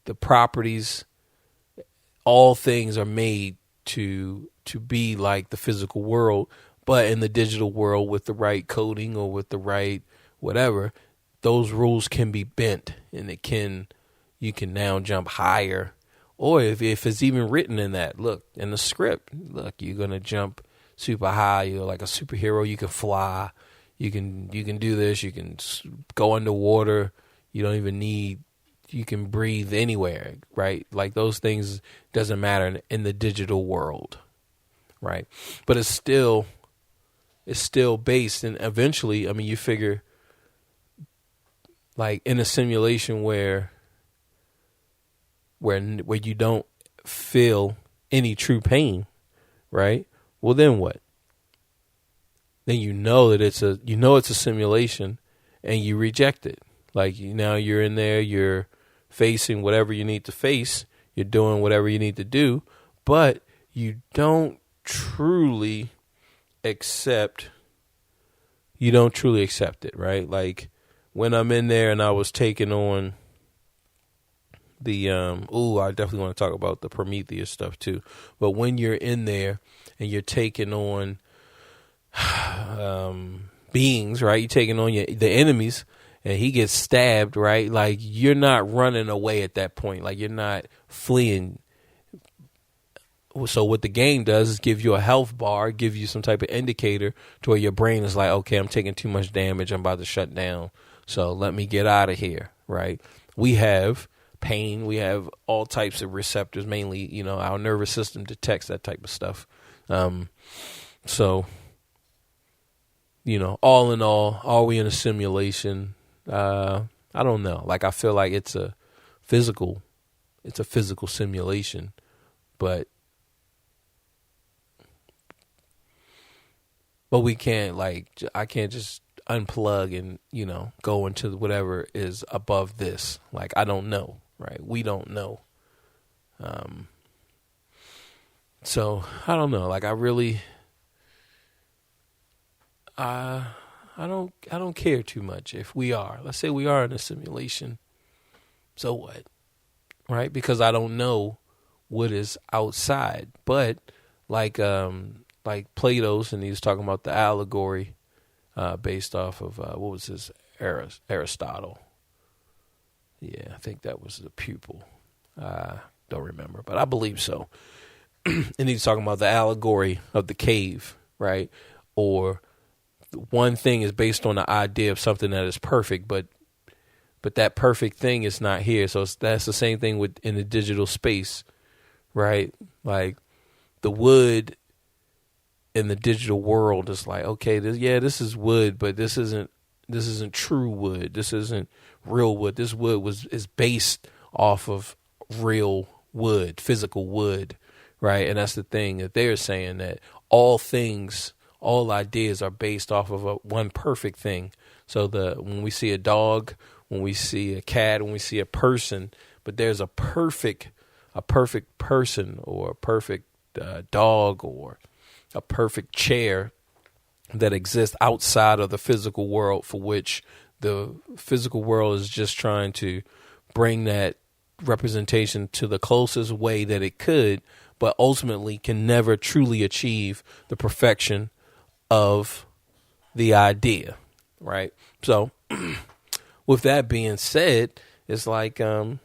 the properties, all things are made to be like the physical world, but in the digital world with the right coding or with the right whatever, those rules can be bent, and you can now jump higher. Or if it's even written in that, look, in the script, look, you're going to jump super high. You're like a superhero. You can fly. You can do this. You can go underwater. You don't even need, you can breathe anywhere, right? Like those things doesn't matter in the digital world, right? But it's still based, and eventually, I mean, you figure like in a simulation where you don't feel any true pain, right? Well, then what? Then you know that it's a simulation, and you reject it. Like now you're in there, you're facing whatever you need to face, you're doing whatever you need to do, but you don't truly accept it, right? Like when I'm in there and I was taking on the I definitely want to talk about the Prometheus stuff too. But when you're in there and you're taking on beings, right? You're taking on the enemies, and he gets stabbed, right? Like you're not running away at that point. Like you're not fleeing. So what the game does is give you a health bar, give you some type of indicator to where your brain is like, okay, I'm taking too much damage. I'm about to shut down. So let me get out of here, right? We have pain. We have all types of receptors, mainly, our nervous system detects that type of stuff. So, all in all, are we in a simulation? I don't know. Like, I feel like it's a physical simulation, but we can't, I can't just unplug and, go into whatever is above this. Like, I don't know, right? We don't know. So I don't know. Like, I really, I don't care too much if let's say we are in a simulation. So what? Right? Because I don't know what is outside. But like Plato's, and he was talking about the allegory based off of what was his Aristotle. Yeah, I think that was the pupil. Don't remember, but I believe so. And he's talking about the allegory of the cave, right? Or one thing is based on the idea of something that is perfect, but that perfect thing is not here. So that's the same thing in the digital space, right? Like the wood in the digital world is like, okay, this is wood, but this isn't true wood. This isn't real wood. This wood is based off of real wood, physical wood, right? And that's the thing that they're saying, that all ideas are based off of one perfect thing. So when we see a dog, when we see a cat, when we see a person, but there's a perfect person, or a perfect dog, or a perfect chair that exists outside of the physical world, for which the physical world is just trying to bring that representation to the closest way that it could, but ultimately can never truly achieve the perfection of the idea, right? So with that being said, it's like, all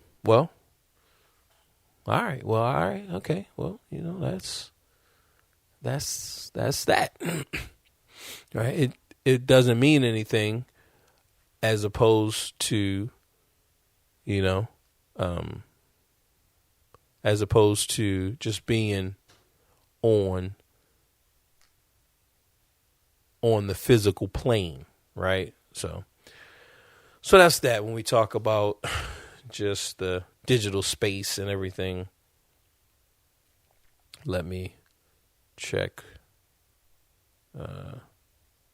right, okay, well, that's that. Right? It doesn't mean anything, as opposed to, just being on the physical plane, right? So that's that. When we talk about just the digital space and everything, let me check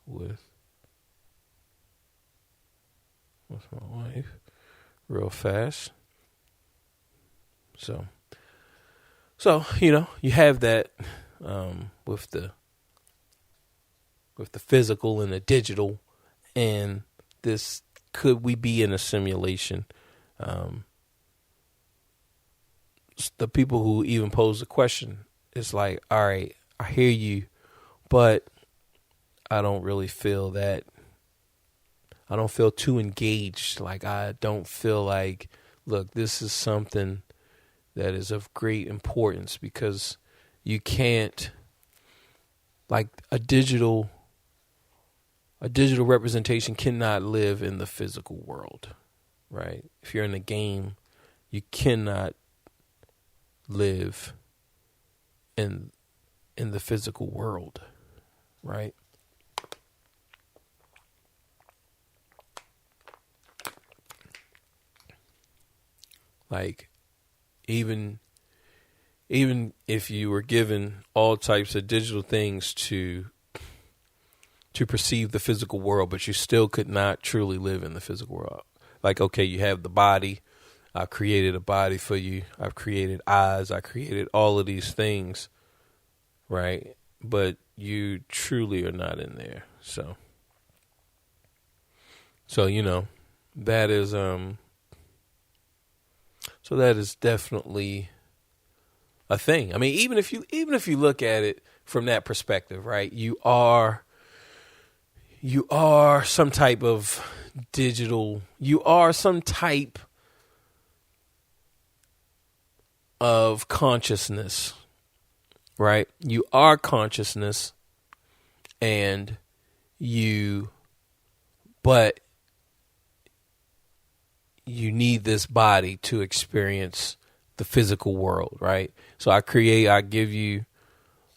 with my wife real fast. So you have that with with the physical and the digital, and this, could we be in a simulation? The people who even pose the question, it's like, all right, I hear you, but I don't really feel that. I don't feel too engaged. Like, I don't feel like, look, this is something that is of great importance, because you can't, like, a digital representation cannot live in the physical world, right? If you're in a game, you cannot live in the physical world, right? Like, even if you were given all types of digital things to perceive the physical world, but you still could not truly live in the physical world. Like, okay, you have the body. I've created a body for you. I've created eyes. I created all of these things, right? But you truly are not in there. So that is so that is definitely a thing. I mean, even if you look at it from that perspective, right? You are some type of digital. You are some type of consciousness, right? You are consciousness, but you need this body to experience the physical world, right? So I give you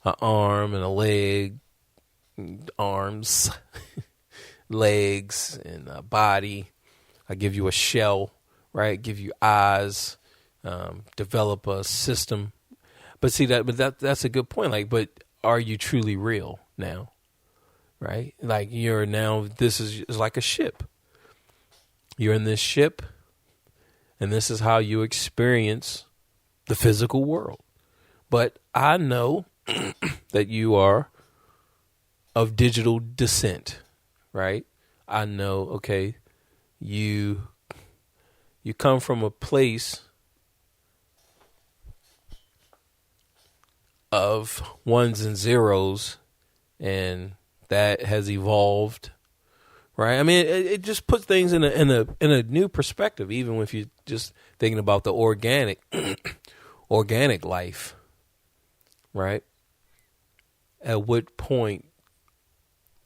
an arm and a leg, arms, legs, and a body. I give you a shell, right? Give you eyes, develop a system. But see that's a good point. Like, but are you truly real now? Right? Like, this is like a ship. You're in this ship, and this is how you experience the physical world. But I know that you are of digital descent, right? I know, okay, you come from a place of ones and zeros, and that has evolved, right? I mean, it just puts things in a new perspective, even if you're just thinking about the organic life, right? At what point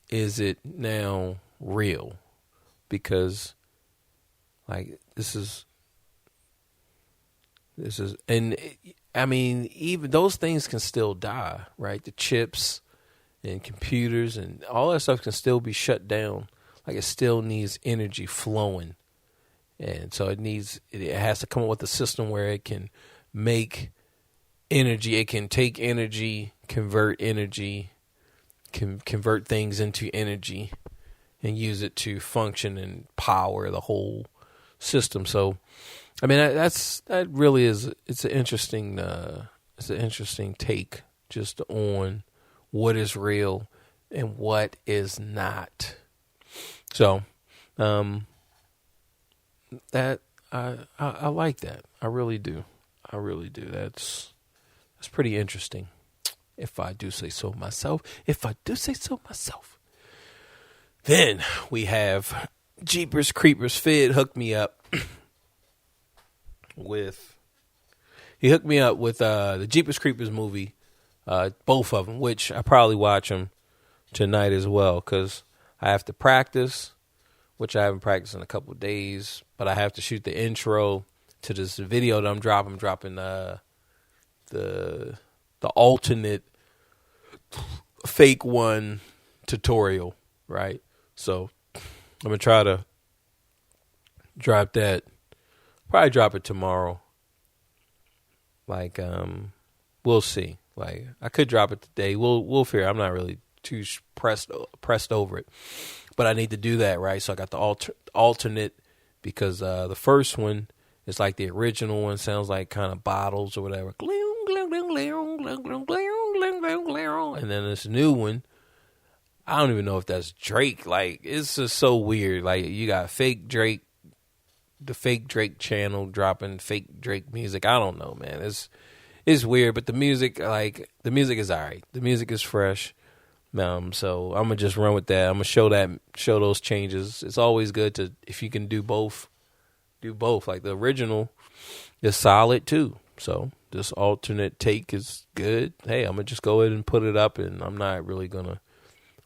is it now real? Because, like, this is, and I mean, even those things can still die, right? The chips and computers and all that stuff can still be shut down. Like, it still needs energy flowing. And so it has to come up with a system where it can make energy. It can take energy, convert energy, can convert things into energy and use it to function and power the whole system. So, I mean, that really is, it's an interesting take just on what is real and what is not. So, that I like that. I really do. That's pretty interesting, if I do say so myself. Then we have Jeepers Creepers. Fid hooked me up with the Jeepers Creepers movie, both of them, which I probably watch them tonight as well, because I have to practice, which I haven't practiced in a couple of days, but I have to shoot the intro to this video that I'm dropping. I'm dropping the alternate fake one tutorial, right? So I'm gonna try to drop that. Probably drop it tomorrow. Like, we'll see. Like, I could drop it today. We'll figure. I'm not really too pressed over it, but I need to do that, right? So I got the alternate, because the first one is like the original one. Sounds like kind of bottles or whatever. And then this new one, I don't even know if that's Drake. Like, it's just so weird. Like, you got fake Drake, the fake Drake channel dropping fake Drake music. I don't know, man. It's weird, but the music is all right. The music is fresh. So I'm gonna just run with that. I'm gonna show those changes. It's always good to, if you can do both. Like, the original is solid too. So this alternate take is good. Hey, I'm gonna just go ahead and put it up, and I'm not really gonna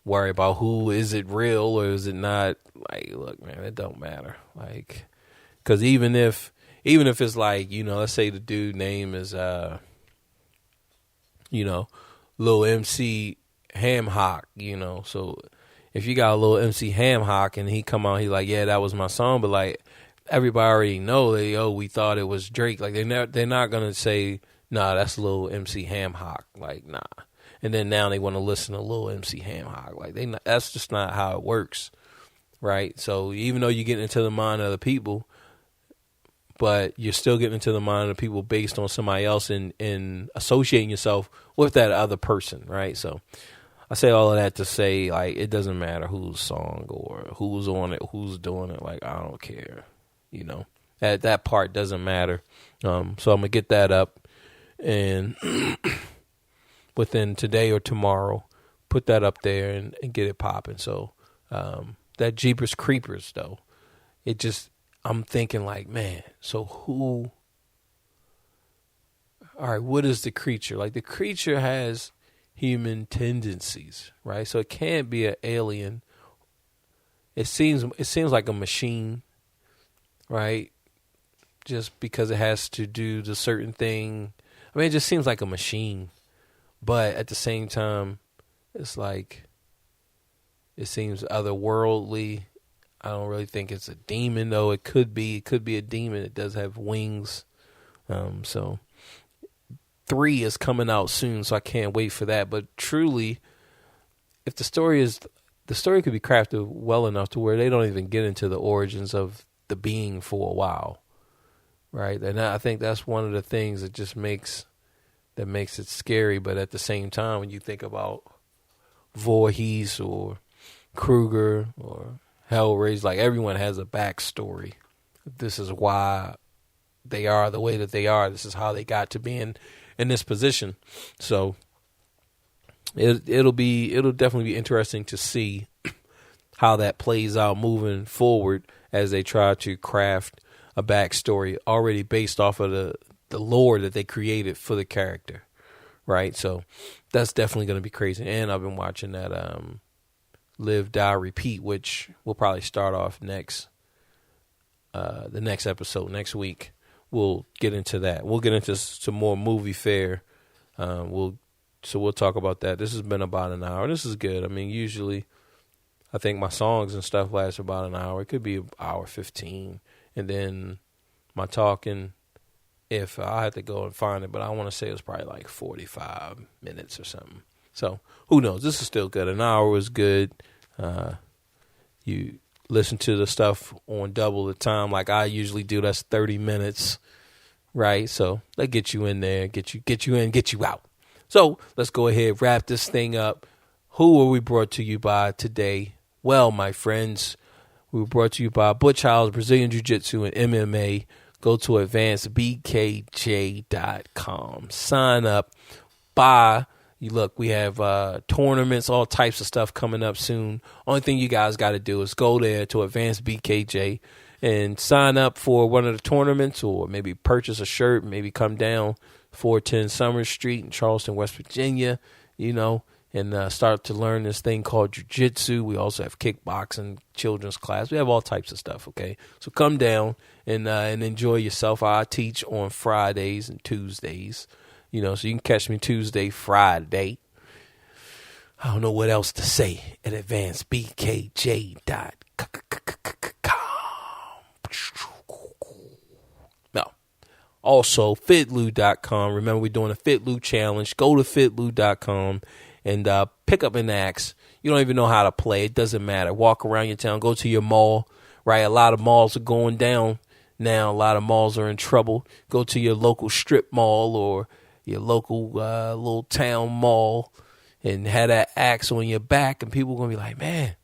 worry about who is it real or is it not. Like, look, man, it don't matter. Like, because even if it's like, let's say the dude name is Lil MC Ham Hock, so if you got a Lil MC Ham Hock and he come out, he like, yeah, that was my song, but like, everybody already know we thought it was Drake. Like, they're not gonna say, nah, that's Lil MC Ham Hock. Like, nah. And then now they want to listen to Lil MC Ham Hock. Like, that's just not how it works, right? So even though you get into the mind of the people, but you're still getting into the mind of the people based on somebody else and associating yourself with that other person, right? So I say all of that to say, like, it doesn't matter whose song or who's on it, who's doing it. Like, I don't care, that part doesn't matter. So I'm gonna get that up, and within today or tomorrow, put that up there and get it popping. So that Jeepers Creepers, though, I'm thinking like, man, so all right, what is the creature? Like, the creature has human tendencies, right? So it can't be an alien. It seems like a machine, right? Just because it has to do the certain thing. I mean, it just seems like a machine. But at the same time, it's like, it seems otherworldly. I don't really think it's a demon, though. It could be a demon. It does have wings. So 3 is coming out soon, so I can't wait for that. But truly, if the story could be crafted well enough to where they don't even get into the origins of the being for a while, right? And I think that's one of the things that just makes it scary. But at the same time, when you think about Voorhees or Kruger or Hellraiser, like, everyone has a backstory. This is why they are the way that they are. This is how they got to be in this position. So it'll definitely be interesting to see how that plays out moving forward as they try to craft a backstory already based off of the lore that they created for the character, right? So that's definitely going to be crazy. And I've been watching that Live, Die, Repeat, which we'll probably start off the next episode next week. We'll get into that. We'll get into some more movie fare. We'll talk about that. This has been about an hour. This is good. I mean, usually I think my songs and stuff last about an hour. It could be an hour 15, and then my talking, if I had to go and find it, but I want to say it was probably like 45 minutes or something. So who knows? This is still good. An hour was good. You listen to the stuff on double the time like I usually do. That's 30 minutes, right? So that get you in there, get you in, get you out. So let's go ahead, wrap this thing up. Who were we brought to you by today? Well, my friends, we were brought to you by Butch Howell's Brazilian Jiu-Jitsu and MMA. Go to advancedbkj.com. Sign up. Buy. Look, we have tournaments, all types of stuff coming up soon. Only thing you guys got to do is go there to Advanced BKJ and sign up for one of the tournaments, or maybe purchase a shirt, maybe come down 410 Summer Street in Charleston, West Virginia, and start to learn this thing called jiu-jitsu. We also have kickboxing, children's class. We have all types of stuff, okay? So come down and enjoy yourself. I teach on Fridays and Tuesdays. So you can catch me Tuesday, Friday. I don't know what else to say at advancedbkj.com. No. Also, fitloo.com. Remember, we're doing a Fitloo challenge. Go to fitloo.com and pick up an axe. You don't even know how to play. It doesn't matter. Walk around your town. Go to your mall, right? A lot of malls are going down now. A lot of malls are in trouble. Go to your local strip mall or your local little town mall and have that axe on your back, and people are going to be like, man,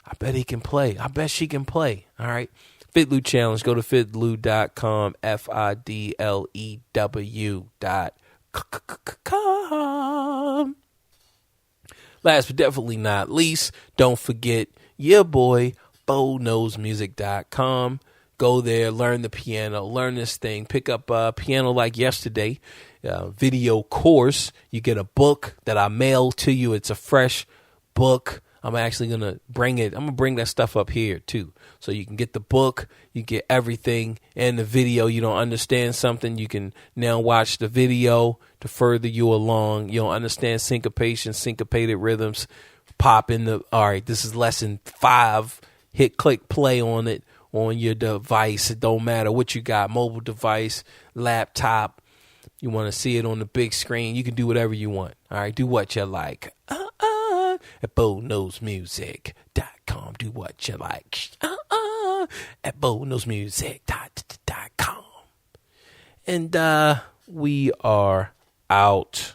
I bet he can play. I bet she can play. All right. FitLou Challenge. Go to fitlew.com, FIDLEW.com. Last but definitely not least, don't forget your boy, BoKnowsMusic.com. Go there, learn the piano, learn this thing, pick up piano like yesterday, video course. You get a book that I mail to you. It's a fresh book. I'm actually going to bring it. I'm going to bring that stuff up here too. So you can get the book, you get everything, and the video. You don't understand something, you can now watch the video to further you along. You don't understand syncopation, syncopated rhythms. Pop in the, all right, this is lesson 5. Hit, click, play on it on your device. It don't matter what you got, mobile device, laptop. You want to see it on the big screen, you can do whatever you want. All right, do what you like. At BoKnowsMusic.com. Do what you like. At BoKnowsMusic.com. And we are out.